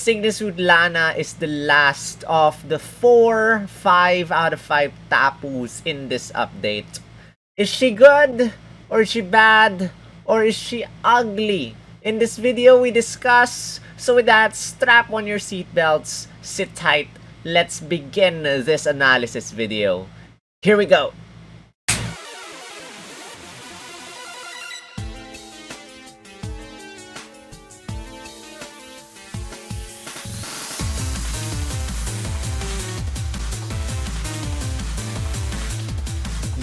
Sygna Suit Lana is the last of the 5 out of 5 Tapus in this update. Is she good? Or is she bad? Or is she ugly? In this video we discuss. So with that, strap on your seatbelts, sit tight, let's begin this analysis video. Here we go!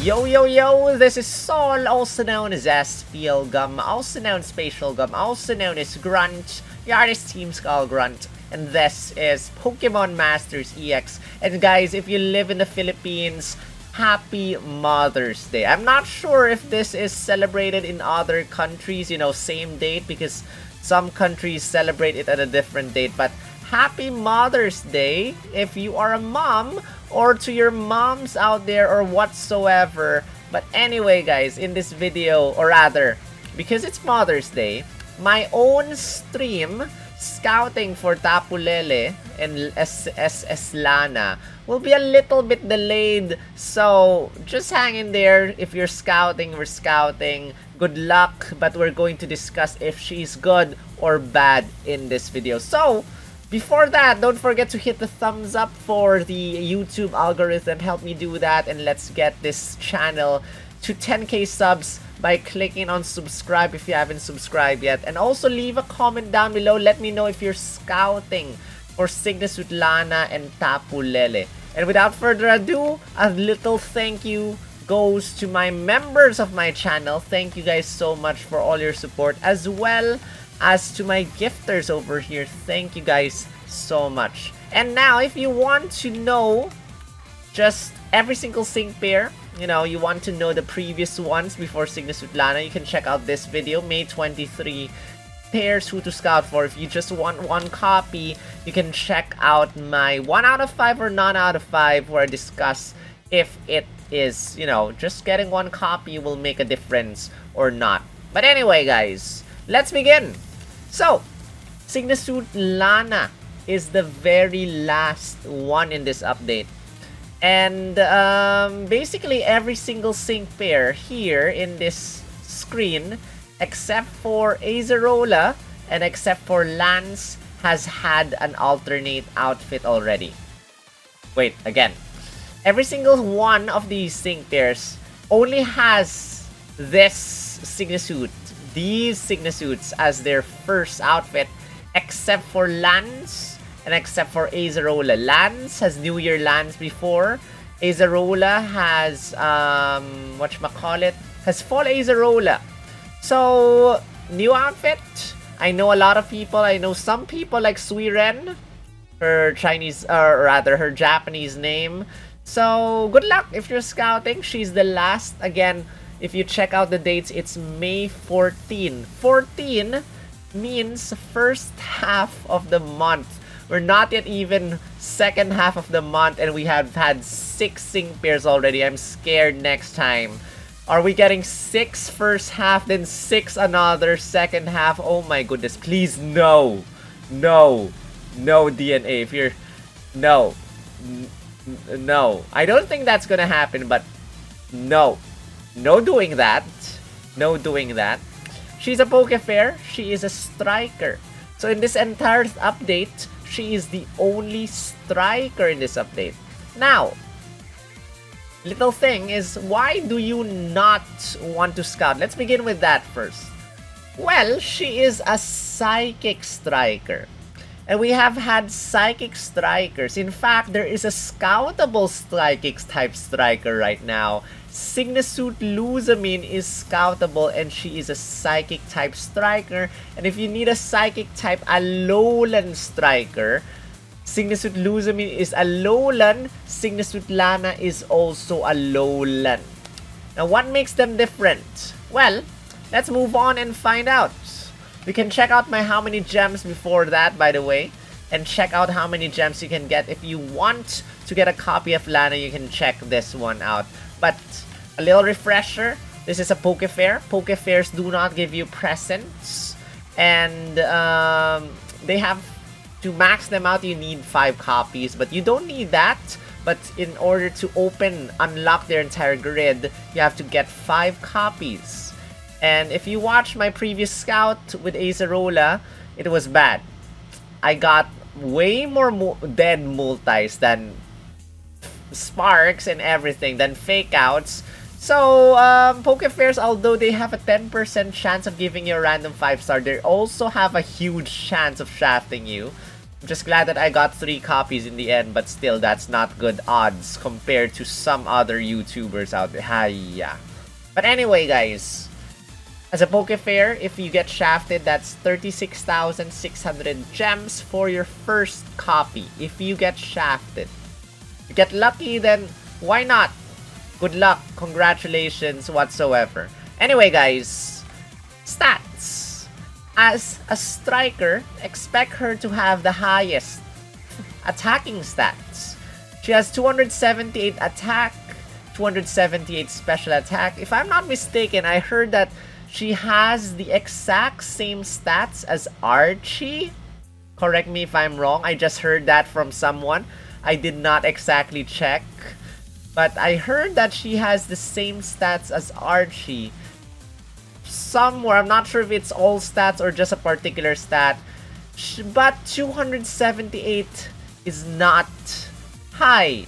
Yo yo yo, this is Sol, also known as SPL Gum, also known as Spatial Gum, also known as Grunt, the artist Team Skull Grunt, and this is Pokemon Masters EX. And guys, if you live in the Philippines, happy Mother's Day. I'm not sure if this is celebrated in other countries, you know, same date, because some countries celebrate it at a different date, but happy Mother's Day if you are a mom, or to your moms out there or whatsoever. But anyway guys, in this video, or rather, because it's Mother's Day, my own stream scouting for Tapu, Lele and SS Lana will be a little bit delayed, so just hang in there. If you're scouting, we're scouting. Good luck, but we're going to discuss if she's good or bad in this video. So before that, don't forget to hit the thumbs up for the YouTube algorithm. Help me do that, and let's get this channel to 10k subs by clicking on subscribe if you haven't subscribed yet. And also leave a comment down below. Let me know if you're scouting for Sygna Suit Lana and Tapu Lele. And without further ado, a little thank you goes to my members of my channel. Thank you guys so much for all your support, as well as to my gifters over here. Thank you guys so much. And now, if you want to know just every single sync pair, you know, you want to know the previous ones before Sygna Suit Lana, you can check out this video, May 23 pairs who to scout for. If you just want one copy, you can check out my 1 out of 5 or none out of 5, where I discuss if it is, you know, just getting one copy will make a difference or not. But anyway guys, let's begin. So, Sygna Suit Lana is the very last one in this update. And basically every single sync pair here in this screen, except for Acerola and except for Lance, has had an alternate outfit already. Wait, again. Every single one of these sync pairs only has this Sygna Suit, these Sygna Suits as their first outfit, except for Lance and except for Acerola. Lance has New Year Lance before. Acerola has whatchamacallit, has Fall Acerola. So new outfit. I know a lot of people. I know some people like Suiren, her Chinese, or rather her Japanese name. So good luck if you're scouting. She's the last. Again, if you check out the dates, it's May 14. 14 means first half of the month. We're not yet even second half of the month, and we have had 6 sync pairs already. I'm scared next time. Are we getting 6 first half, then 6 another second half? Oh my goodness, please no. No. No DNA. If you're... No. No. I don't think that's gonna happen, but no. No doing that. No doing that. She's a Pokefair. She is a striker. So in this entire update, she is the only striker in this update. Now, little thing is, why do you not want to scout? Let's begin with that first. Well, she is a psychic striker. And we have had psychic strikers. In fact, there is a scoutable psychic type striker right now. Sygna Suit Lusamine is scoutable, and she is a psychic type striker. And if you need a psychic type Alolan striker, Sygna Suit Lusamine is Alolan. Sygna Suit Lana is also Alolan. Now, what makes them different? Well, let's move on and find out. You can check out my how many gems before that, by the way, and check out how many gems you can get. If you want to get a copy of Lana, you can check this one out. But a little refresher, this is a Pokefair. Pokefairs do not give you presents, and they have To max them out, you need 5 copies, but you don't need that. But in order to unlock their entire grid, you have to get 5 copies. And if you watch my previous scout with Acerola, it was bad. I got way more dead multis than sparks and everything, than fake outs. So, Pokefairs, although they have a 10% chance of giving you a random 5-star, they also have a huge chance of shafting you. I'm just glad that I got 3 copies in the end, but still, that's not good odds compared to some other YouTubers out there. Hiya. But anyway, guys, as a Pokefair, if you get shafted, that's 36,600 gems for your first copy. If you get shafted. If you get lucky, then why not? Good luck, congratulations, whatsoever. Anyway, guys, stats. As a striker, expect her to have the highest attacking stats. She has 278 attack, 278 special attack. If I'm not mistaken, I heard that she has the exact same stats as Archie. Correct me if I'm wrong. I just heard that from someone. I did not exactly check. But I heard that she has the same stats as Archie. Somewhere, I'm not sure if it's all stats or just a particular stat. But 278 is not high.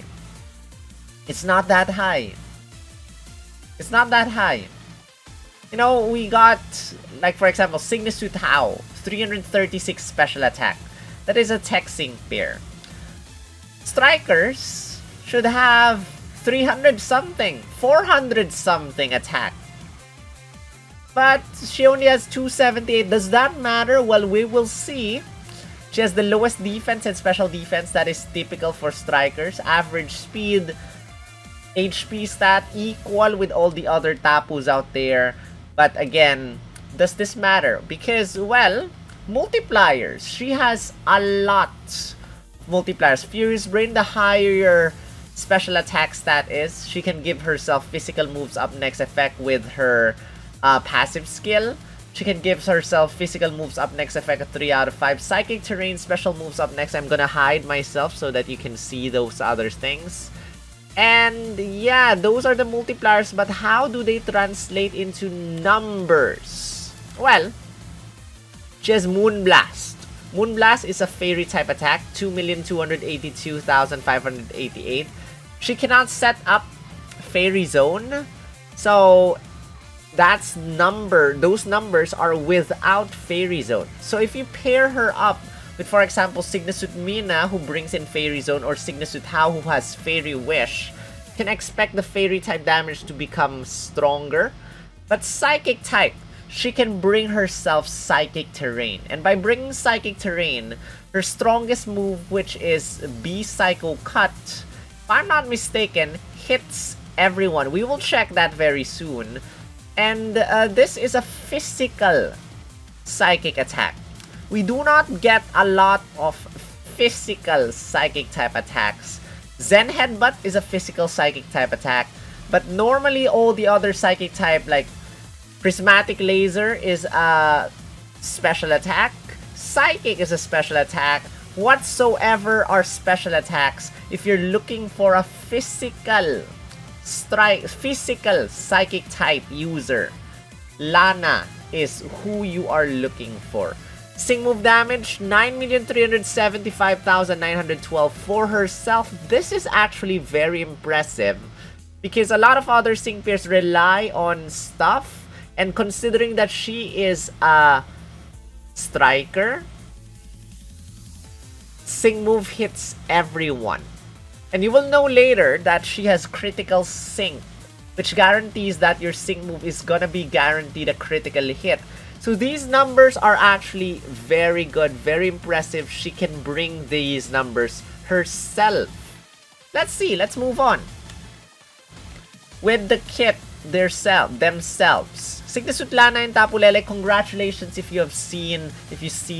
It's not that high. It's not that high. You know, we got, like for example, Sygna Suit 336 special attack. That is a tech sync pair. Strikers should have 300 something, 400 something attack. But she only has 278. Does that matter? Well, we will see. She has the lowest defense and special defense. That is typical for strikers. Average speed, HP stat equal with all the other Tapus out there. But again, does this matter? Because, well, multipliers. She has a lot of multipliers. Furious Brain, the higher special attack stat is, she can give herself physical moves up next effect with her passive skill. She can give herself physical moves up next effect, a 3 out of 5. Psychic Terrain, special moves up next. I'm gonna hide myself so that you can see those other things. And yeah, those are the multipliers, but how do they translate into numbers? Well, she has Moonblast. Moonblast is a fairy type attack, 2,282,588. She cannot set up Fairy Zone, so those numbers are without Fairy Zone. So if you pair her up with, for example, Sygna Suit Mina, who brings in Fairy Zone, or Sygna Suit Hao, who has Fairy Wish, can expect the Fairy type damage to become stronger. But Psychic type, she can bring herself Psychic Terrain. And by bringing Psychic Terrain, her strongest move, which is B Psycho Cut, if I'm not mistaken, hits everyone. We will check that very soon. And this is a physical psychic attack. We do not get a lot of physical psychic type attacks. Zen Headbutt is a physical psychic type attack, but normally all the other psychic type, like Prismatic Laser, is a special attack. Psychic is a special attack. Whatsoever are special attacks, if you're looking for a physical psychic type user, Lana is who you are looking for. Sing move damage, 9,375,912 for herself. This is actually very impressive because a lot of other Sing pairs rely on stuff, and considering that she is a striker, Sing move hits everyone. And you will know later that she has critical sync, which guarantees that your sync move is gonna be guaranteed a critical hit. So these numbers are actually very good, very impressive. She can bring these numbers herself. Let's see, let's move on. With the kit themselves. Sygna Suit Lana and Tapu Lele, congratulations if you see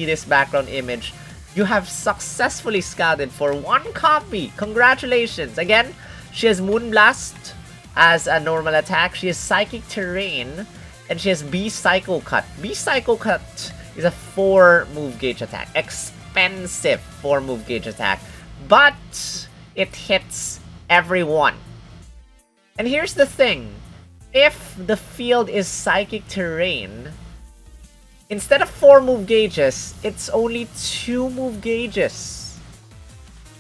this background image. You have successfully scouted for 1 copy. Congratulations. Again, she has Moonblast as a normal attack. She has Psychic Terrain. And she has B Psycho Cut. B Psycho Cut is a 4 move gauge attack. expensive 4-move gauge attack, but it hits everyone. And here's the thing, if the field is Psychic Terrain, instead of 4-move gauges, it's only 2-move gauges.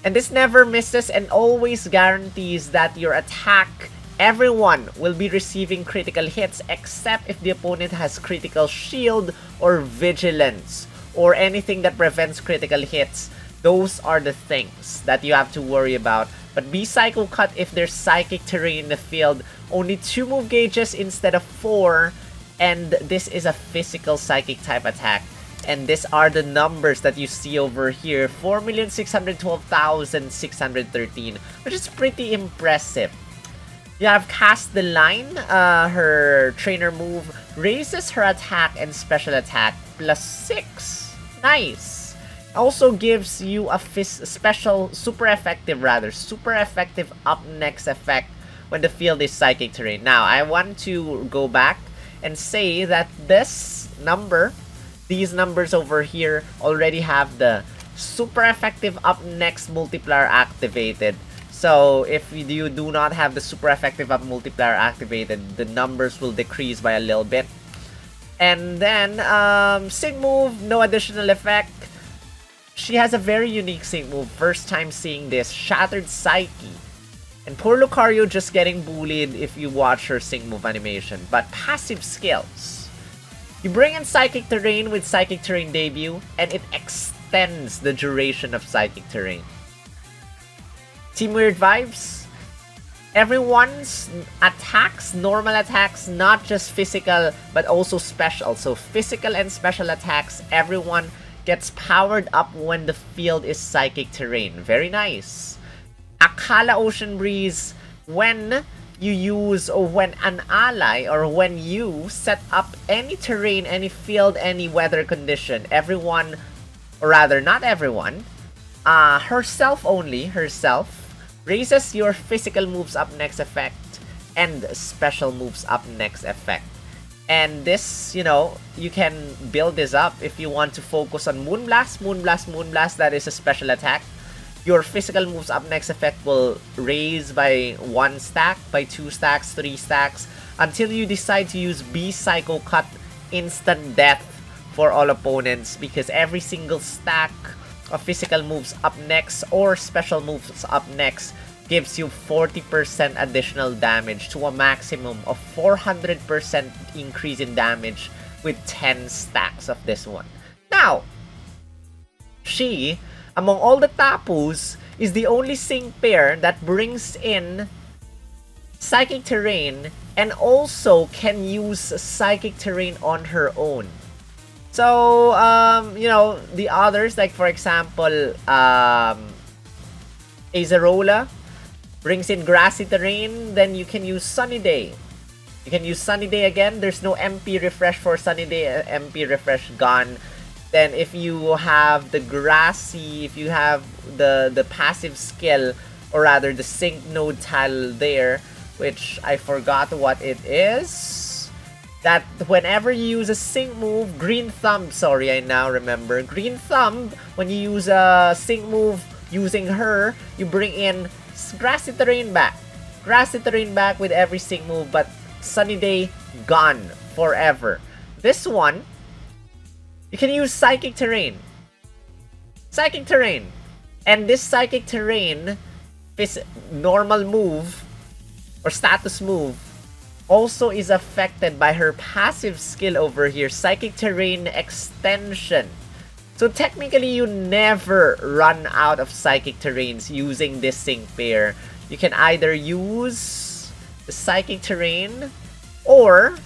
And this never misses and always guarantees that your attack, everyone will be receiving critical hits except if the opponent has critical shield or vigilance or anything that prevents critical hits. Those are the things that you have to worry about. But be Psycho Cut if there's Psychic Terrain in the field. Only 2-move gauges instead of 4. And this is a physical Psychic type attack. And these are the numbers that you see over here. 4,612,613. Which is pretty impressive. You have Cast the Line. Her trainer move raises her attack and special attack +6. Nice. Also gives you a special, super effective up next effect when the field is Psychic Terrain. Now, I want to go back and say that these numbers over here already have the super effective up next multiplier activated. So if you do not have the super effective up multiplier activated, the numbers will decrease by a little bit. And then sync move, no additional effect. She has a very unique sync move. First time seeing this, Shattered Psyche. And poor Lucario just getting bullied if you watch her sync move animation. But passive skills. You bring in Psychic Terrain with Psychic Terrain debut, and it extends the duration of Psychic Terrain. Team Weird Vibes. Everyone's attacks, normal attacks, not just physical, but also special. So physical and special attacks, everyone gets powered up when the field is Psychic Terrain. Very nice. Akala Ocean Breeze, when you use, or when an ally, or when you set up any terrain, any field, any weather condition, everyone, or rather not everyone, herself raises your physical moves up next effect and special moves up next effect. And this, you know, you can build this up if you want to focus on Moonblast. Moonblast, that is a special attack. Your physical moves up next effect will raise by 1 stack, by 2 stacks, 3 stacks, until you decide to use B Psycho Cut, instant death for all opponents, because every single stack of physical moves up next or special moves up next gives you 40% additional damage to a maximum of 400% increase in damage with 10 stacks of this one. Now, she, among all the Tapus, is the only sync pair that brings in Psychic Terrain and also can use Psychic Terrain on her own. So, you know, the others, like for example, Acerola brings in Grassy Terrain, then you can use Sunny Day. You can use Sunny Day again. There's no MP refresh for Sunny Day, MP refresh gone. Then if you have the Grassy, if you have the passive skill, or rather the sync node tile there, which I forgot what it is, that whenever you use a sync move, Green Thumb, sorry, I now remember, Green Thumb, when you use a sync move using her, you bring in Grassy Terrain back. Grassy Terrain back with every sync move, but Sunny Day gone forever. This one, you can use Psychic Terrain. Psychic Terrain. And this Psychic Terrain is normal move or status move also is affected by her passive skill over here, Psychic Terrain Extension. So technically, you never run out of Psychic Terrains using this sync pair. You can either use the Psychic Terrain, or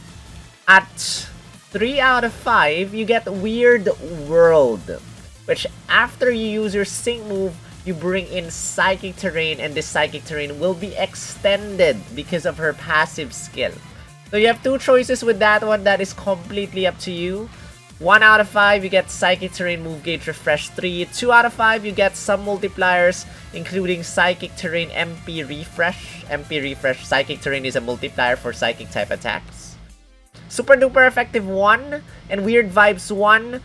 at 3 out of 5, you get Weird World, which after you use your sync move, you bring in Psychic Terrain, and this Psychic Terrain will be extended because of her passive skill. So you have 2 choices with that one. That is completely up to you. 1 out of 5, you get Psychic Terrain Move Gauge Refresh 3. 2 out of 5, you get some multipliers, including Psychic Terrain MP Refresh. MP Refresh, Psychic Terrain is a multiplier for Psychic type attacks. Super Duper Effective 1 and Weird Vibes 1.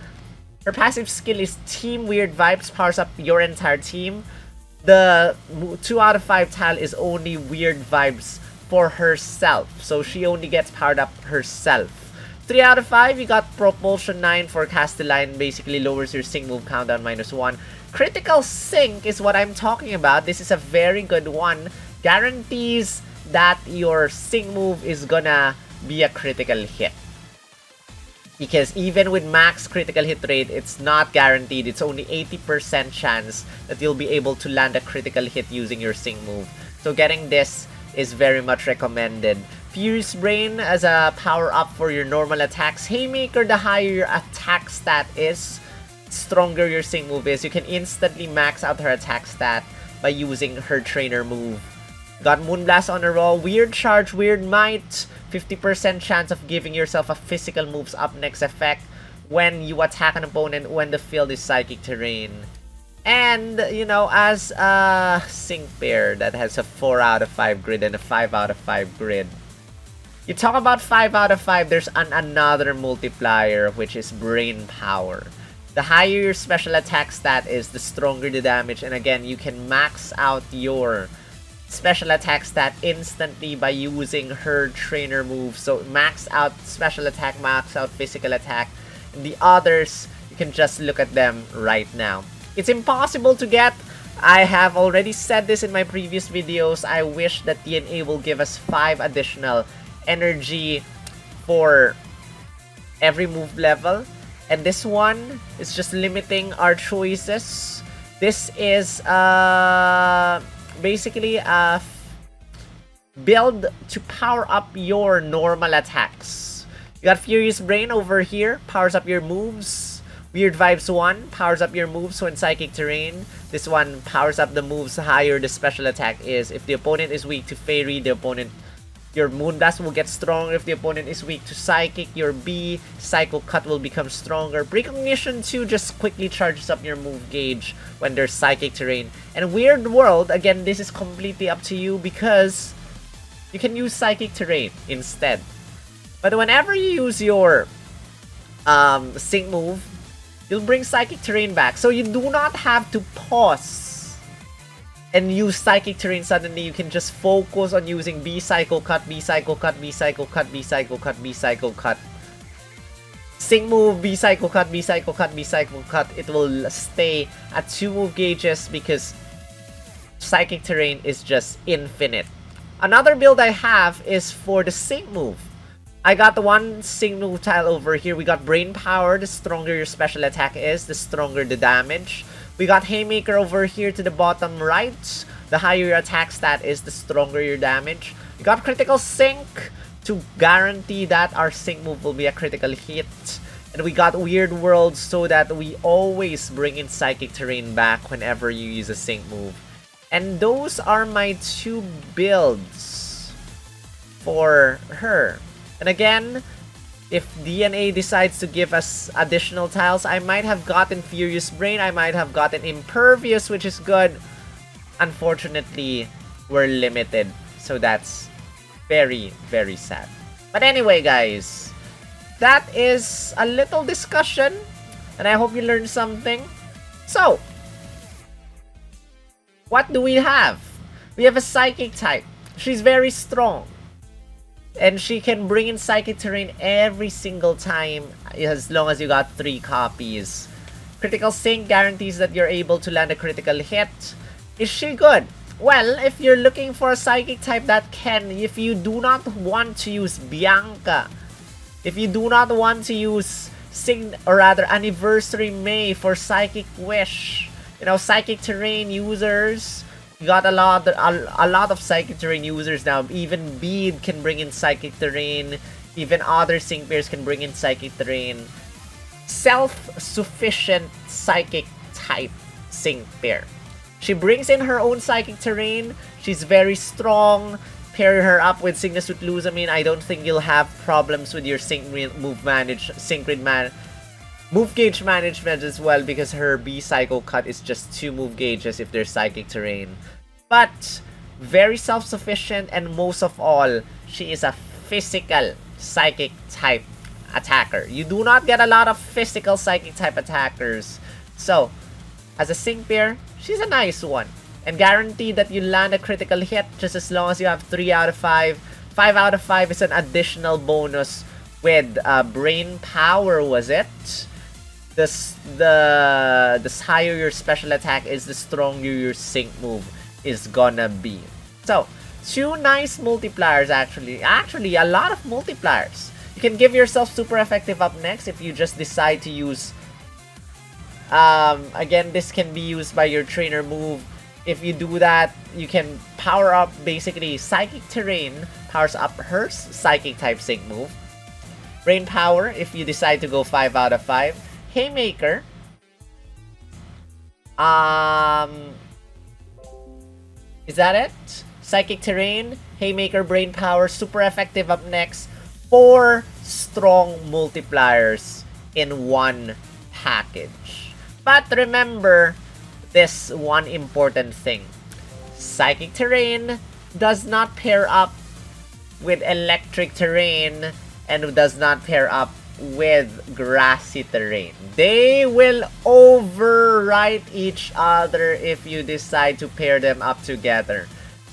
Her passive skill is Team Weird Vibes, powers up your entire team. The 2 out of 5 tile is only Weird Vibes for herself, so she only gets powered up herself. 3 out of 5, you got Propulsion 9 for Castelline, basically lowers your sync move countdown -1. Critical Sync is what I'm talking about. This is a very good one. Guarantees that your sync move is gonna be a critical hit. Because even with max critical hit rate, it's not guaranteed. It's only 80% chance that you'll be able to land a critical hit using your sync move. So getting this is very much recommended. Furious Brain as a power up for your normal attacks. Haymaker, the higher your attack stat is, stronger your sync move is. You can instantly max out her attack stat by using her trainer move. Got Moonblast on a roll. Weird Charge, Weird Might. 50% chance of giving yourself a physical moves up next effect when you attack an opponent when the field is psychic terrain. And, you know, as a sync pair that has a 4 out of 5 grid and a 5 out of 5 grid. You talk about 5 out of 5, there's another multiplier, which is Brain Power. The higher your special attack stat is, the stronger the damage. And again, you can max out your special attack stat instantly by using her trainer move. So max out special attack, max out physical attack. And the others, you can just look at them right now. It's impossible to get. I have already said this in my previous videos. I wish that DNA will give us 5 additional energy for every move level. And this one is just limiting our choices. This is basically a build to power up your normal attacks. You got Furious Brain over here, powers up your moves. Weird Vibes 1 powers up your moves when psychic terrain. This one powers up the moves higher the special attack is. If the opponent is weak to Fairy, your Moonblast will get stronger. If the opponent is weak to Psychic, your B Psycho Cut will become stronger. Precognition 2 just quickly charges up your move gauge when there's Psychic terrain. And Weird World, again, this is completely up to you because you can use Psychic terrain instead. But whenever you use your sync move, you'll bring Psychic terrain back. So you do not have to pause and use Psychic terrain suddenly. You can just focus on using B Psycho Cut, B Psycho Cut, B Psycho Cut, B Psycho Cut, B Psycho Cut. Sync move, B Psycho Cut, B Psycho Cut, B Psycho Cut. It will stay at 2 move gauges because Psychic terrain is just infinite. Another build I have is for the sync move. I got the one sync move tile over here. We got Brain Power. The stronger your special attack is, the stronger the damage. We got Haymaker over here to the bottom right. The higher your attack stat is, the stronger your damage. We got Critical Sync to guarantee that our sync move will be a critical hit. And we got Weird World so that we always bring in Psychic terrain back whenever you use a sync move. And those are my 2 builds for her. And again, if DNA decides to give us additional tiles, I might have gotten Furious Brain, I might have gotten Impervious, which is good. Unfortunately, we're limited. So that's very, very sad. But anyway, guys, that is a little discussion. And I hope you learned something. So, what do we have? We have a Psychic type. She's very strong. And she can bring in Psychic terrain every single time as long as you got 3 copies. Critical Sync guarantees that you're able to land a critical hit. Is she good? Well, if you're looking for a Psychic type that can, if you do not want to use Bianca, if you do not want to use Anniversary May for Psychic Wish, you know, Psychic terrain users, you got a lot of Psychic terrain users now. Even Bead can bring in Psychic terrain. Even other sync pairs can bring in Psychic terrain. Self-sufficient Psychic type sync pair. She brings in her own Psychic terrain. She's very strong. Pair her up with Sygna Suit Lusamine. I don't think you'll have problems with your move gauge management as well, because her B Psycho Cut is just 2 move gauges if there's Psychic terrain. But very self-sufficient, and most of all, she is a physical Psychic type attacker. You do not get a lot of physical psychic type attackers. So, as a sync pair, she's a nice one. And guaranteed that you land a critical hit just as long as you have 3 out of 5. 5 out of 5 is an additional bonus with brain power, was it? The higher your special attack is, the stronger your sync move is gonna be. So, 2 nice multipliers actually. Actually, a lot of multipliers. You can give yourself super effective up next if you just decide to use... again, this can be used by your trainer move. If you do that, you can power up basically Psychic Terrain, powers up her Psychic type sync move. Brain Power if you decide to go 5 out of 5. Haymaker. Is that it? Psychic Terrain, Haymaker, Brain Power, super effective up next. 4 strong multipliers in one package. But remember this one important thing. Psychic Terrain does not pair up with Electric Terrain and does not pair up with Grassy Terrain. They will overwrite each other if you decide to pair them up together.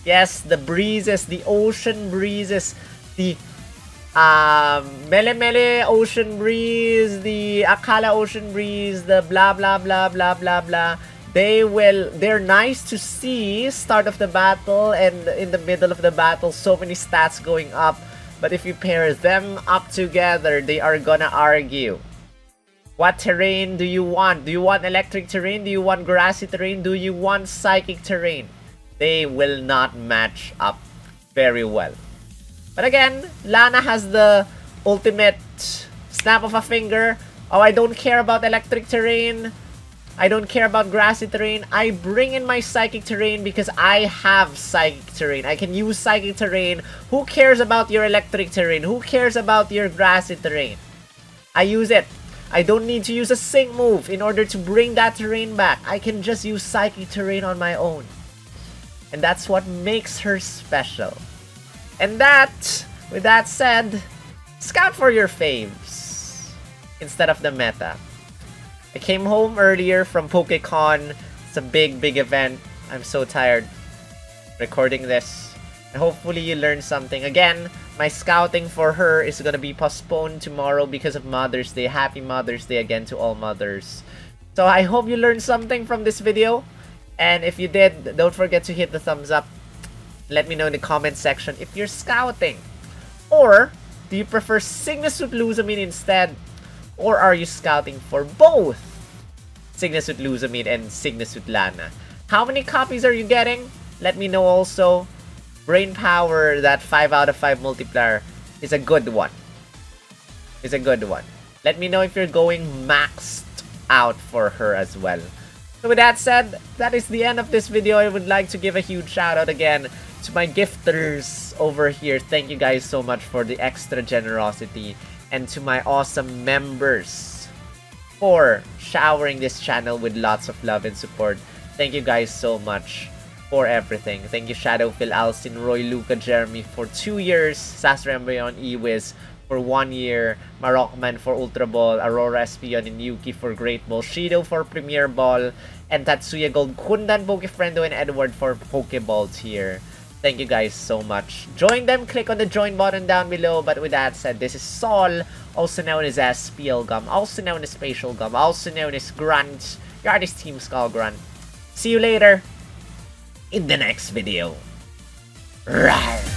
Yes, the breezes, the ocean breezes, the Mele Mele Ocean Breeze, the Akala Ocean Breeze, the blah blah blah blah blah blah. They're nice to see start of the battle and in the middle of the battle, so many stats going up. But if you pair them up together, they are gonna argue. What terrain do you want? Do you want electric terrain? Do you want grassy terrain? Do you want psychic terrain? They will not match up very well. But again, Lana has the ultimate snap of a finger. Oh, I don't care about electric terrain. I don't care about grassy terrain. I bring in my psychic terrain because I have psychic terrain. I can use psychic terrain. Who cares about your electric terrain? Who cares about your grassy terrain? I use it. I don't need to use a sync move in order to bring that terrain back. I can just use psychic terrain on my own. And that's what makes her special. And that, with that said, scout for your faves instead of the meta. I came home earlier from PokeCon. It's a big event. I'm so tired recording this. And hopefully you learned something. Again, my scouting for her is gonna be postponed tomorrow because of Mother's Day. Happy Mother's Day again to all mothers. So I hope you learned something from this video. And if you did, don't forget to hit the thumbs up. Let me know in the comment section if you're scouting. Or do you prefer Sygna Suit Lusamine instead? Or are you scouting for both Sygna Suit Lusamine and Sygna Suit Lana? How many copies are you getting? Let me know also. Brain Power, that 5 out of 5 multiplier, is a good one. Is a good one. Let me know if you're going maxed out for her as well. So with that said, that is the end of this video. I would like to give a huge shout out again to my gifters over here. Thank you guys so much for the extra generosity. And to my awesome members for showering this channel with lots of love and support. Thank you guys so much for everything. Thank you Shadow, Phil, Alcin, Roy, Luca, Jeremy for 2 years. Sasrembayon, Ewiz for 1 year. Marokman for Ultra Ball. Aurora Espion and Yuki for Great Ball. Shido for Premier Ball. And Tatsuya Gold, Kundan, Pokefriendo, and Edward for Pokeball tier. Thank you guys so much. Join them, click on the join button down below. But with that said, this is Sol, also known as SPL Gum, also known as Spatial Gum, also known as Grunt, your artist Team Skull Grunt. See you later in the next video. Rawr.